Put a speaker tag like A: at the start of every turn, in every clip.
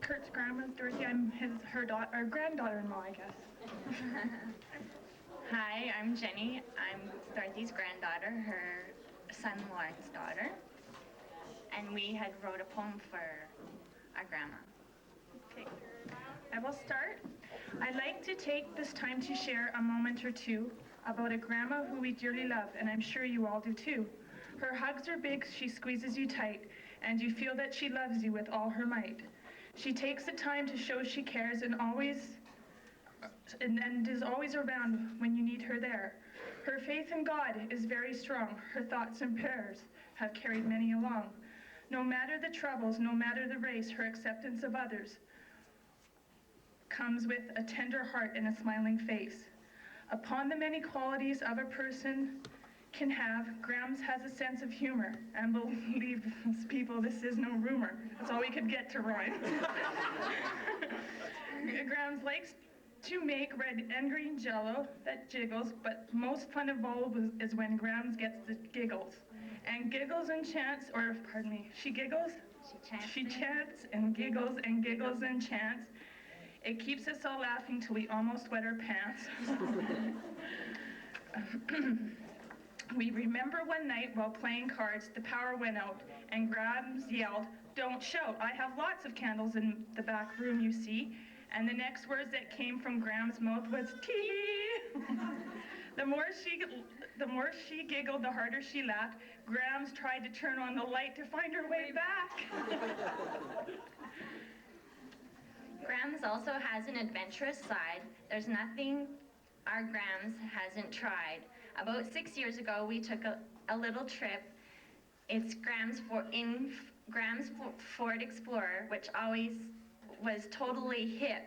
A: Kurt's grandma, Dorothy. I'm her granddaughter-in-law, I guess.
B: Hi, I'm Jenny. I'm Dorothy's granddaughter, her son Lauren's daughter. And we had wrote a poem for our grandma.
A: Okay, I will start. I'd like to take this time to share a moment or two about a grandma who we dearly love, and I'm sure you all do too. Her hugs are big, she squeezes you tight, and you feel that she loves you with all her might. She takes the time to show she cares and is always around when you need her there. Her faith in God is very strong. Her thoughts and prayers have carried many along. No matter the troubles, no matter the race, her acceptance of others comes with a tender heart and a smiling face. Upon the many qualities of a person can have, Grams has a sense of humor, and believe people, this is no rumor. That's all we could get to rhyme. Grams likes to make red and green jello that jiggles, but most fun of all is when Grams gets the giggles. And giggles and chants, or pardon me, she giggles? She chants and giggles and chants. It keeps us all laughing till we almost wet our pants. We remember one night while playing cards, the power went out, and Grams yelled, "Don't shout, I have lots of candles in the back room, you see." And the next words that came from Grams' mouth was, "Tee!" The more she giggled, the harder she laughed. Grams tried to turn on the light to find her way back.
B: Grams also has an adventurous side. There's nothing our Grams hasn't tried. About 6 years ago, we took a little trip. It's Grams Ford Explorer, which always was totally hip.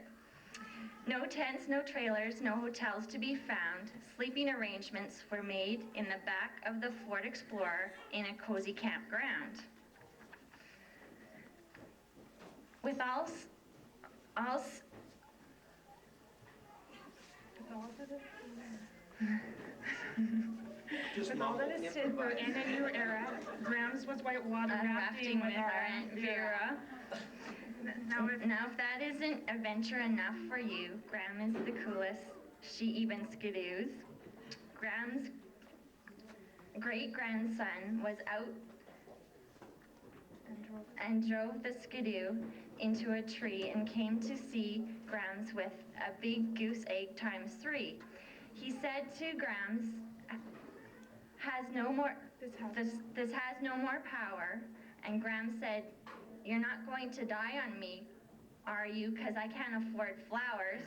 B: No tents, no trailers, no hotels to be found. Sleeping arrangements were made in the back of the Ford Explorer in a cozy campground. With all
A: that is said, we're in a new era. Grams was whitewater rafting with our Aunt Vera.
B: Now, if that isn't adventure enough for you, Gram is the coolest. She even skidoos. Gram's great-grandson was out and drove the skidoo into a tree and came to see Grams with a big goose egg ×3. He said to Grams, this has no more power. And Grams said, "You're not going to die on me, are you? Because I can't afford flowers."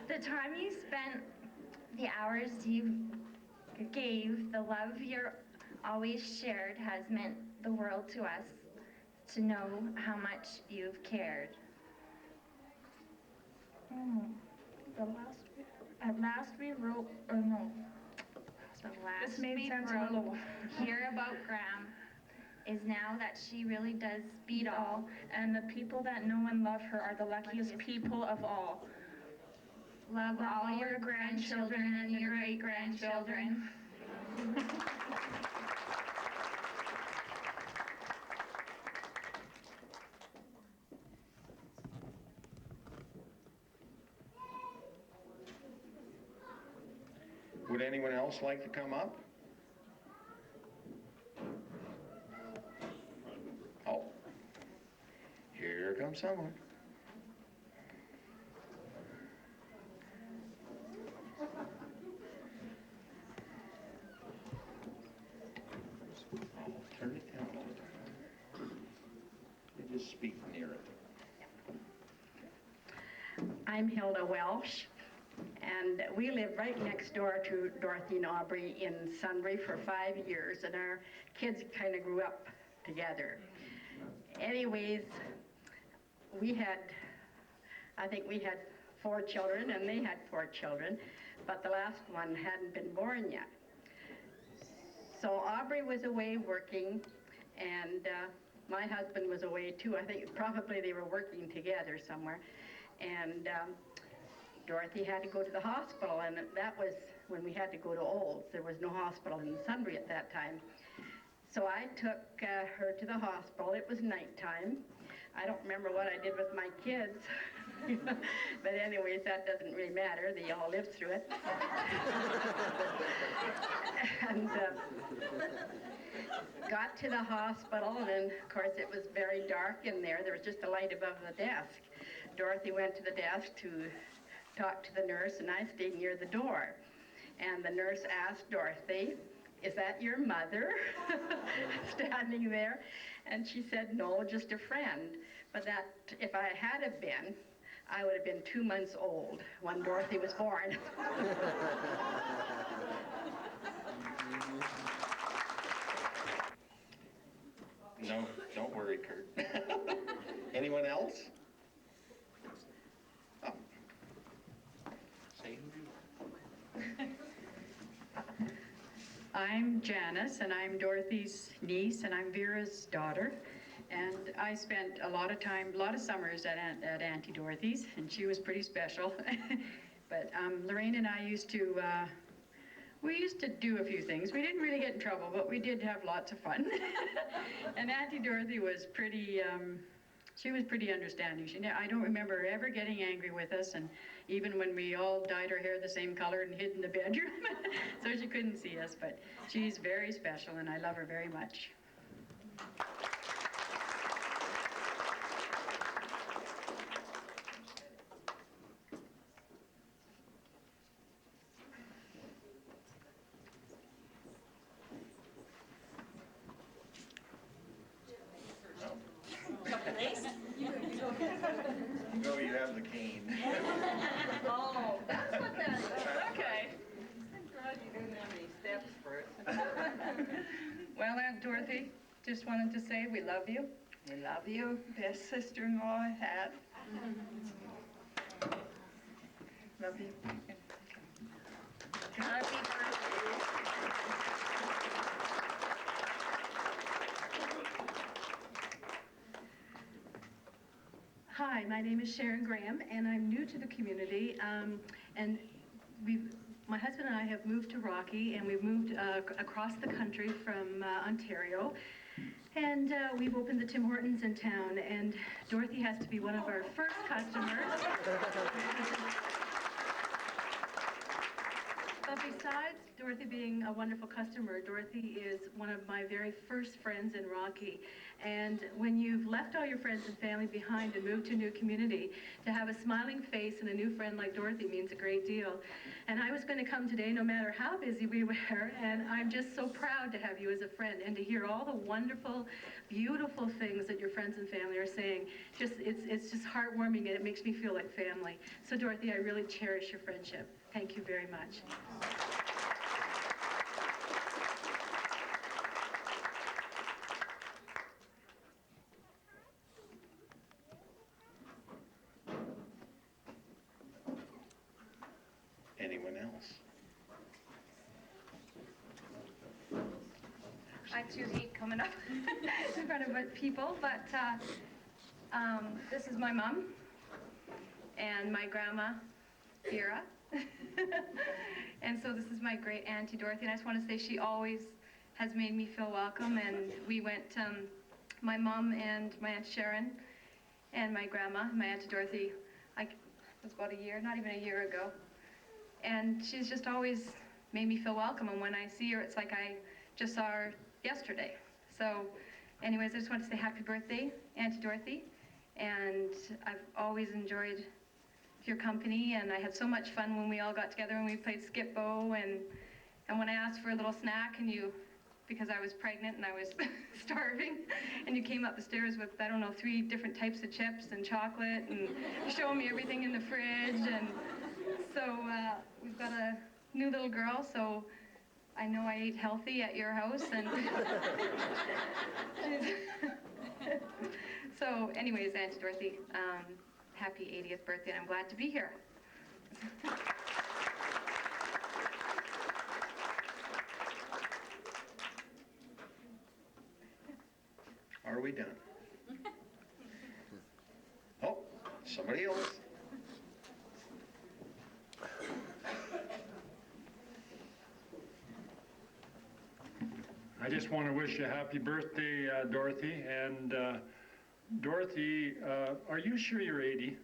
B: The time you spent, the hours you gave, the love you're always shared has meant the world to us, to know how much you've cared.
A: At last we wrote, or no.
B: The last
A: This made
B: we
A: sense
B: wrote here about Gram is now that she really does beat all,
A: and the people that know and love her are the luckiest people of all.
B: Love all your grandchildren and your great-grandchildren.
C: Would anyone else like to come up? Oh, here comes someone. Oh, turn it down a little. You just speak near it.
D: I'm Hilda Welsh, and we lived right next door to Dorothy and Aubrey in Sunbury for 5 years, and our kids kind of grew up together. Anyways, I think we had 4 children, and they had 4 children, but the last one hadn't been born yet. So Aubrey was away working, and my husband was away too. I think probably they were working together somewhere. And Dorothy had to go to the hospital, and that was when we had to go to Olds. There was no hospital in Sunbury at that time. So I took her to the hospital. It was nighttime. I don't remember what I did with my kids. But anyways, that doesn't really matter. They all lived through it. And got to the hospital, and of course it was very dark in there. There was just a light above the desk. Dorothy went to the desk to talk to the nurse, and I stayed near the door. And the nurse asked Dorothy, "Is that your mother?" Standing there. And she said, "No, just a friend." But that, if I had have been, I would have been 2 months old when Dorothy was born.
C: No, don't worry, Kurt. Anyone else? Oh. Say who you are.
E: I'm Janice, and I'm Dorothy's niece, and I'm Vera's daughter. And I spent a lot of summers at Auntie Dorothy's, and she was pretty special. But Lorraine and I used to do a few things. We didn't really get in trouble, but we did have lots of fun. And Auntie Dorothy was pretty, she was pretty understanding. I don't remember her ever getting angry with us, and even when we all dyed our hair the same color and hid in the bedroom, so she couldn't see us. But she's very special, and I love her very much.
C: No, you have the cane.
F: Oh, that's what that is. Okay. I'm glad you didn't have any steps for it.
A: Well, Aunt Dorothy, just wanted to say we love you. We love you. Best sister-in-law I had. Love you.
B: Happy birthday.
G: Hi, my name is Sharon Graham, and I'm new to the community. And my husband and I have moved to Rocky, and we've moved across the country from Ontario. And we've opened the Tim Hortons in town, and Dorothy has to be one of our first customers. But besides Dorothy being a wonderful customer, Dorothy is one of my very first friends in Rocky. And when you've left all your friends and family behind and moved to a new community, to have a smiling face and a new friend like Dorothy means a great deal. And I was going to come today no matter how busy we were, and I'm just so proud to have you as a friend and to hear all the wonderful, beautiful things that your friends and family are saying. It's just heartwarming, and it makes me feel like family. So Dorothy, I really cherish your friendship. Thank you very much.
C: Anyone else?
B: I too hate coming up in front of people, but this is my mom and my grandma, Vera. And so this is my great Auntie Dorothy, and I just want to say she always has made me feel welcome. And we went, my mom and my Aunt Sharon and my grandma, my Auntie Dorothy, it was about a year, not even a year ago. And she's just always made me feel welcome, and when I see her, it's like I just saw her yesterday. So anyways, I just want to say happy birthday, Auntie Dorothy, and I've always enjoyed your company, and I had so much fun when we all got together and we played skip-bo, and when I asked for a little snack, and you, because I was pregnant and I was starving, and you came up the stairs with, I don't know, 3 different types of chips and chocolate, and showing me everything in the fridge. And so we've got a new little girl, so I know I ate healthy at your house. And so anyways, Auntie Dorothy, happy 80th birthday, and I'm glad to be here.
C: Are we done? Oh, somebody else.
H: I just want to wish you a happy birthday, Dorothy. And Dorothy, are you sure you're 80?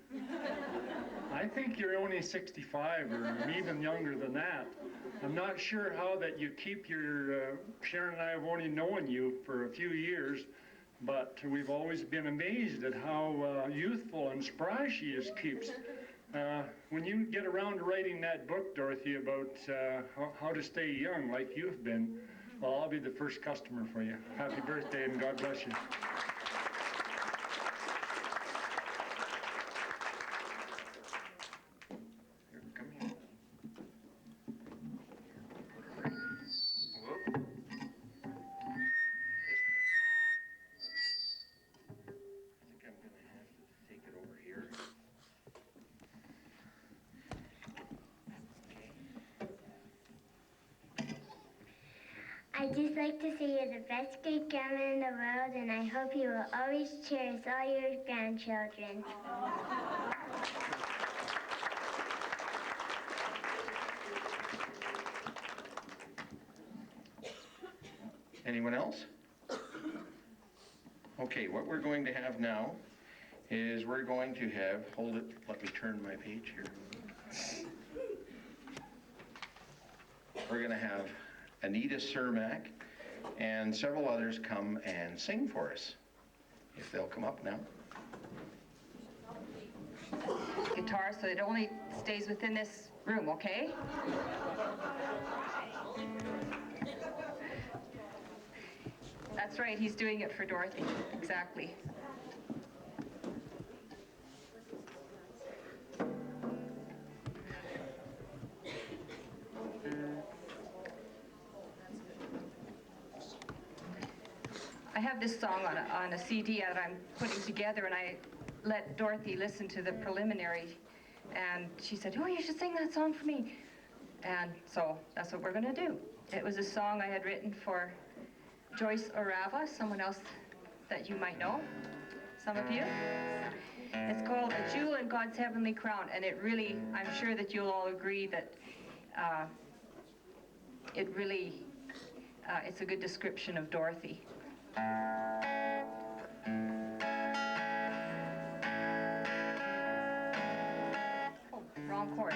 H: I think you're only 65 or even younger than that. I'm not sure how that you keep your, Sharon and I have only known you for a few years, but we've always been amazed at how youthful and spry she keeps. When you get around to writing that book, Dorothy, about how to stay young like you've been, well, I'll be the first customer for you. Happy birthday and God bless you.
C: Here, come here. Whoop. I think I'm gonna have to take it over here.
I: I'd just like to say you're the best great grandma in the world, and I hope you will always cherish all your grandchildren.
C: Anyone else? Okay, what we're going to have now is we're going to have, hold it, let me turn my page here. We're going to have Anita Cermak and several others come and sing for us. If they'll come up now.
J: Guitar so it only stays within this room, okay? That's right, he's doing it for Dorothy, exactly. I have this song on a CD that I'm putting together, and I let Dorothy listen to the preliminary, and she said, oh, you should sing that song for me. And so that's what we're going to do. It was a song I had written for Joyce Orava, someone else that you might know, some of you. It's called A Jewel in God's Heavenly Crown, and it really, I'm sure that you'll all agree that it really, it's a good description of Dorothy. Oh, wrong chord.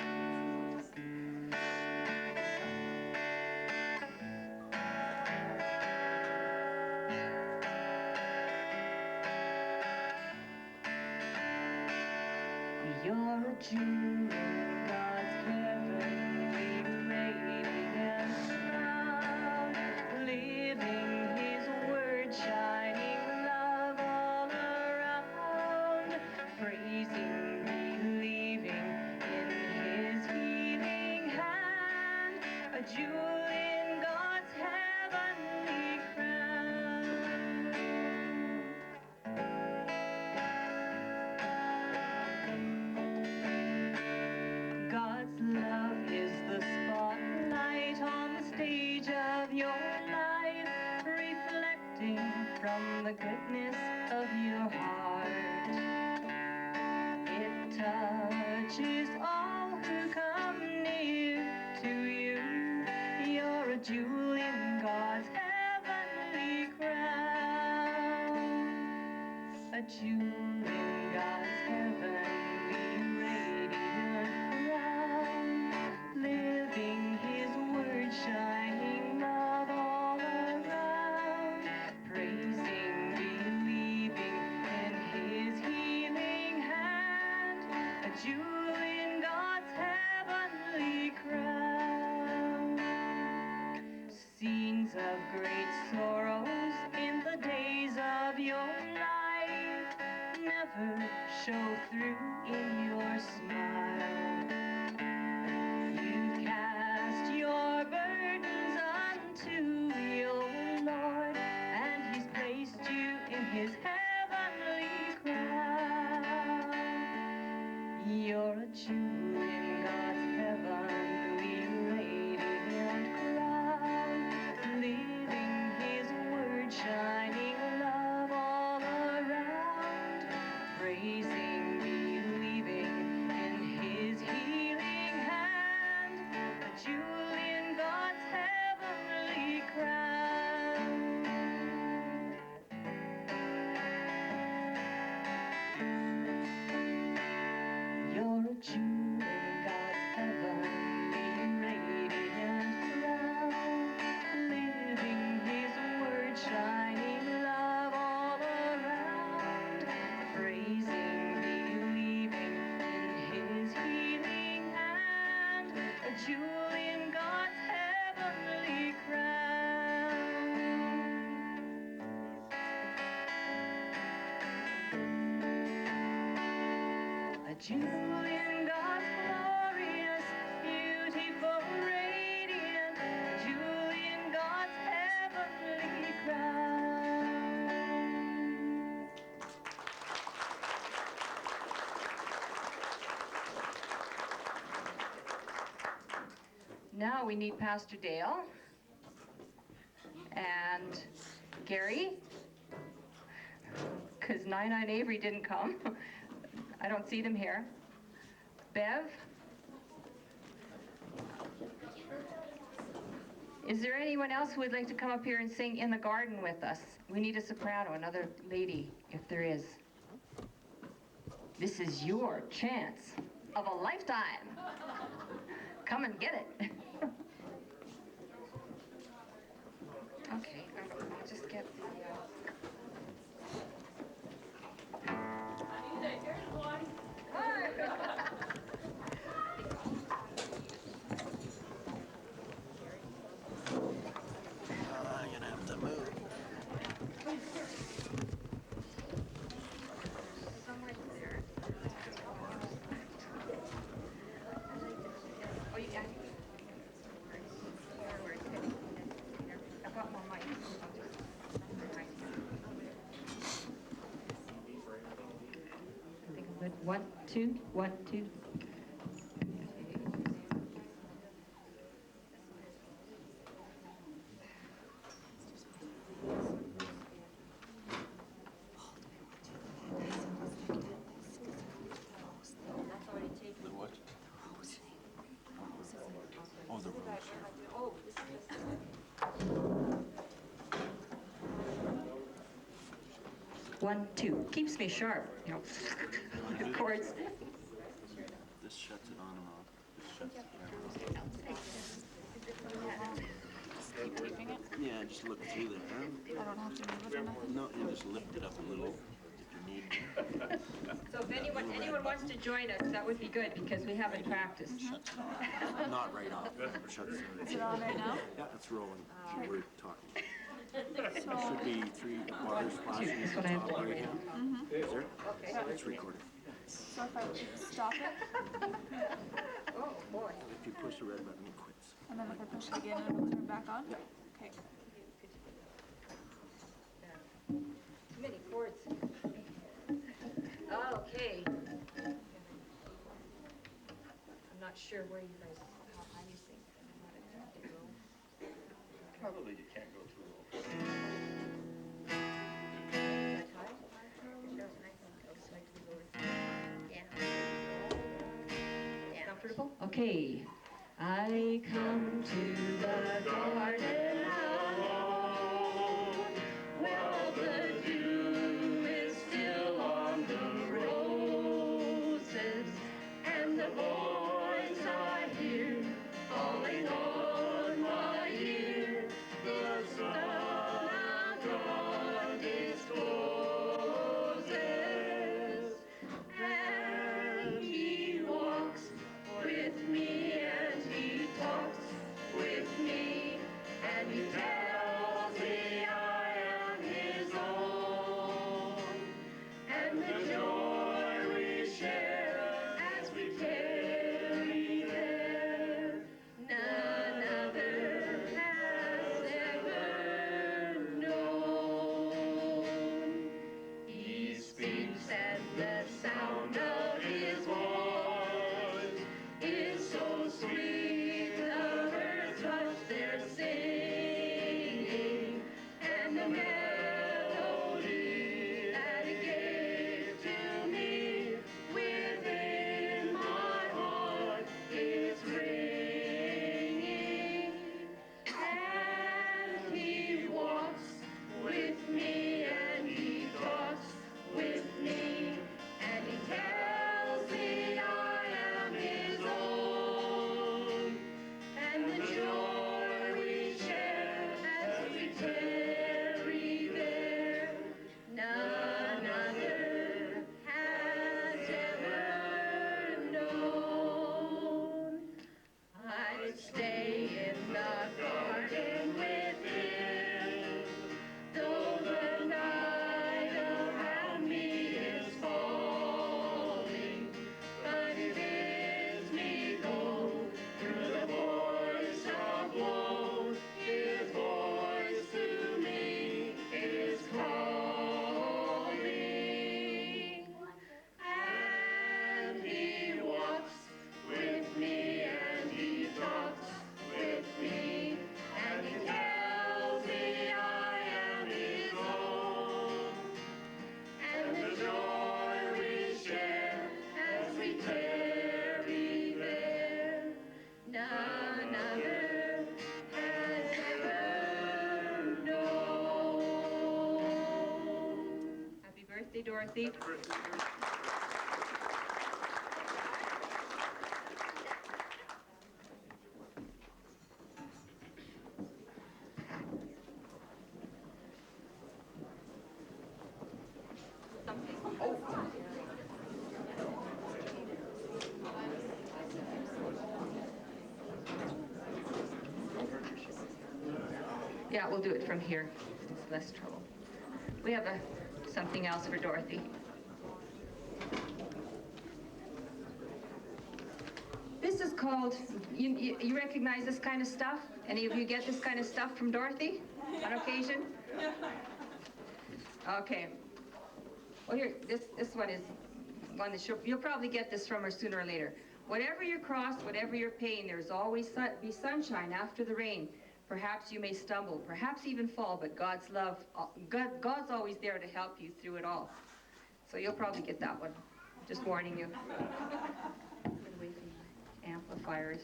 J: You're a jewel in God's heavenly radiant crown, living His word, shining love all around, praising, believing in His healing hand, a jewel in God's heavenly crown. God's love is the spotlight on the stage of your life, reflecting from the goodness of your heart. It touches all who come near to you. You're a jewel in God's heavenly crown. A jewel in God's heavenly radiant crown, living His word, shining love all around, praising, believing in His healing hand, a jewel in God's heavenly crown. Scenes of great sorrows in the days of your life never show through in your smile. You cast your burdens unto your Lord, and He's placed you in His heavenly crown. You're jewel in God's glorious, beautiful, radiant, a jewel in God's heavenly crown. Now we need Pastor Dale and Gary, because 99 Avery didn't come. I don't see them here. Bev? Is there anyone else who would like to come up here and sing In the Garden with us? We need a soprano, another lady, if there is. This is your chance of a lifetime. Come and get it. Okay, I'll just get the...
C: You're gonna have to move.
J: Somewhere there. Oh, you got it? Forward. I've got more mic. I think I'm good. 1, 2, 1, 2.
C: The what? Oh, the rose.
J: 1, 2. Keeps me sharp, you know. Chords.
C: This shuts it on and off. This shuts it on and off. Yeah, just look through there.
F: I don't have to move it or nothing?
C: No, you just lift it up a little if you need.
J: So if anyone wants to join us, that would be good because we haven't practiced.
C: Not right off. Shuts it.
F: Is it on right now?
C: Yeah, it's rolling. We're talking. Should be 3 bars flashing
J: That's
C: at
J: what
C: the
J: I have
C: top
J: to do
C: right
J: right
C: now. Is there? It's recorded.
F: So if I stop it,
J: Oh, boy.
C: If you push the red button, it quits.
F: and then if I push it again, it'll turn back on? Okay.
J: Too many chords. Okay. I'm not sure where you guys, how high you sing.
H: Probably you can't go too low.
J: That high?
B: Yeah.
J: Comfortable? Okay. I come to the garden alone, while the dew is still on the roses, and the voice I hear falling on my ear, the Son of God discloses, and He walks with me and He talks with me, and birthday, Dorothy. Yeah, we'll do it from here. It's less trouble. We have something else for Dorothy. This is called, you recognize this kind of stuff? Any of you get this kind of stuff from Dorothy on occasion? Okay. Well, here, this one is one that you'll probably get this from her sooner or later. Whatever your cross, whatever your pain, there's always be sunshine after the rain. Perhaps you may stumble, perhaps even fall, but God's love, God's always there to help you through it all. So you'll probably get that one. Just warning you. Get away from the amplifiers.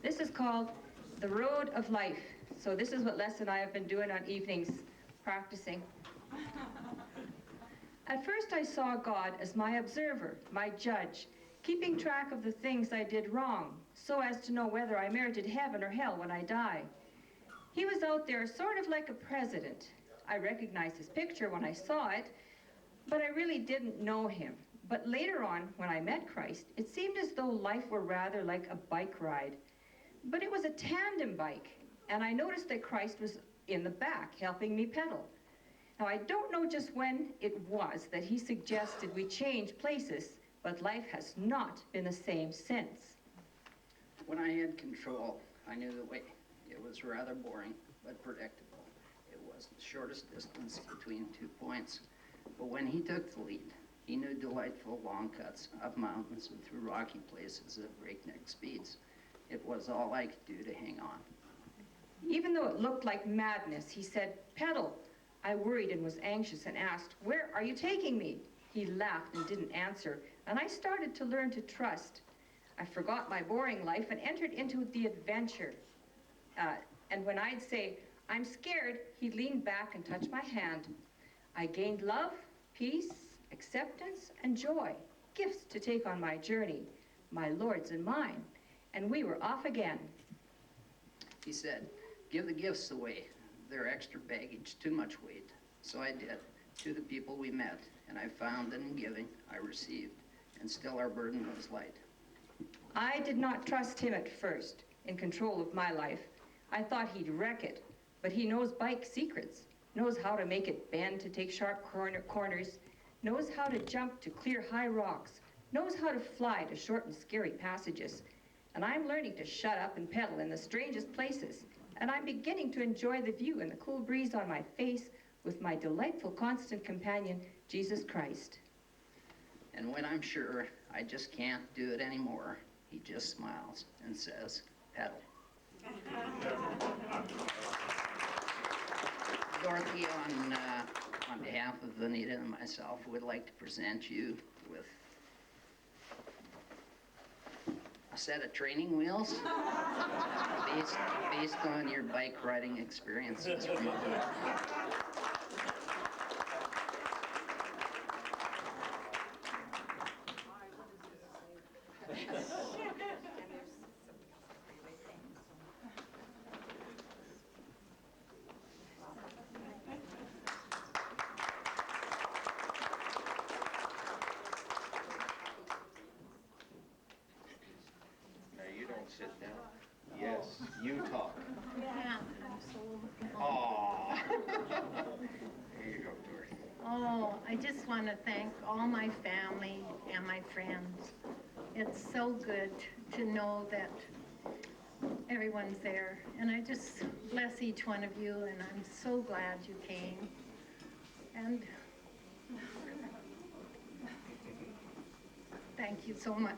J: This is called The Road of Life. So this is what Les and I have been doing on evenings, practicing. At first I saw God as my observer, my judge, keeping track of the things I did wrong, so as to know whether I merited heaven or hell when I die. He was out there sort of like a president. I recognized his picture when I saw it, but I really didn't know him. But later on, when I met Christ, it seemed as though life were rather like a bike ride. But it was a tandem bike, and I noticed that Christ was in the back, helping me pedal. Now, I don't know just when it was that he suggested we change places, but life has not been the same since.
K: When I had control, I knew the way. It was rather boring, but predictable. It was the shortest distance between 2 points. But when he took the lead, he knew delightful long cuts up mountains and through rocky places at breakneck speeds. It was all I could do to hang on.
J: Even though it looked like madness, he said, "Pedal." I worried and was anxious and asked, "Where are you taking me?" He laughed and didn't answer, and I started to learn to trust. I forgot my boring life and entered into the adventure. And when I'd say, "I'm scared," he'd lean back and touch my hand. I gained love, peace, acceptance, and joy, gifts to take on my journey, my Lord's and mine, and we were off again.
K: He said, "Give the gifts away. They're extra baggage, too much weight." So I did, to the people we met, and I found that in giving, I received, and still our burden was light.
J: I did not trust him at first, in control of my life. I thought he'd wreck it, but he knows bike secrets, knows how to make it bend to take sharp corners, knows how to jump to clear high rocks, knows how to fly to shorten scary passages. And I'm learning to shut up and pedal in the strangest places. And I'm beginning to enjoy the view and the cool breeze on my face with my delightful constant companion, Jesus Christ.
K: And when I'm sure I just can't do it anymore, he just smiles and says, "Pedal." Dorothy, on behalf of Anita and myself, would like to present you with a set of training wheels based on your bike riding experiences from above.
C: Sit down. Yes, you talk.
L: Yeah, I'm so
C: Aww. There you go, Dorothy.
L: Oh, I just want to thank all my family and my friends. It's so good to know that everyone's there. And I just bless each one of you, and I'm so glad you came. And thank you so much.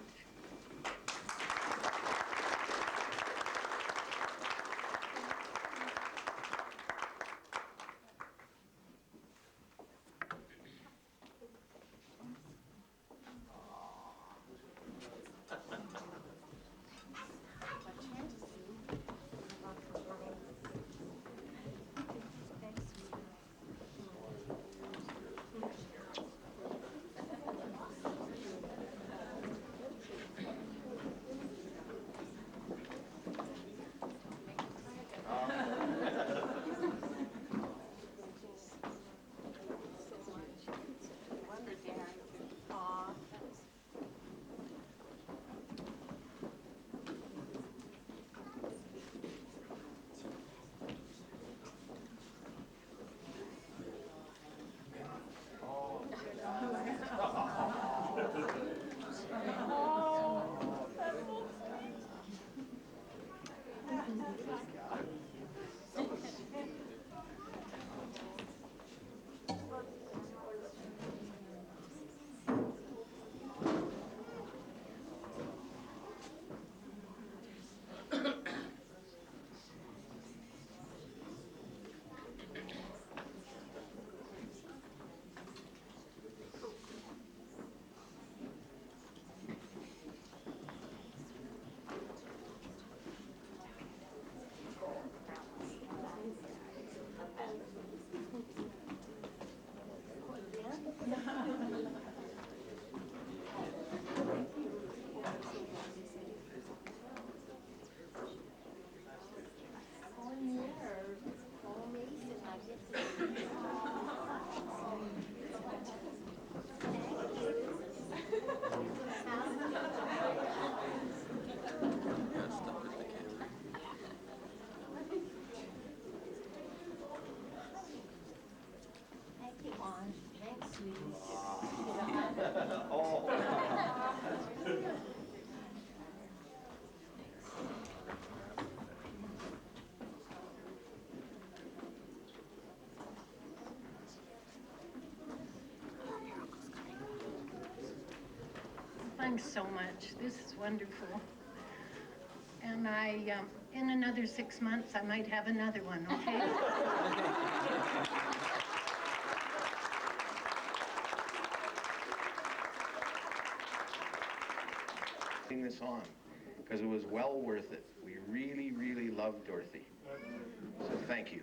L: Thanks so much. This is wonderful. And in another 6 months, I might have another one, okay?
C: Putting this on, because it was well worth it. We really, really loved Dorothy. So thank you.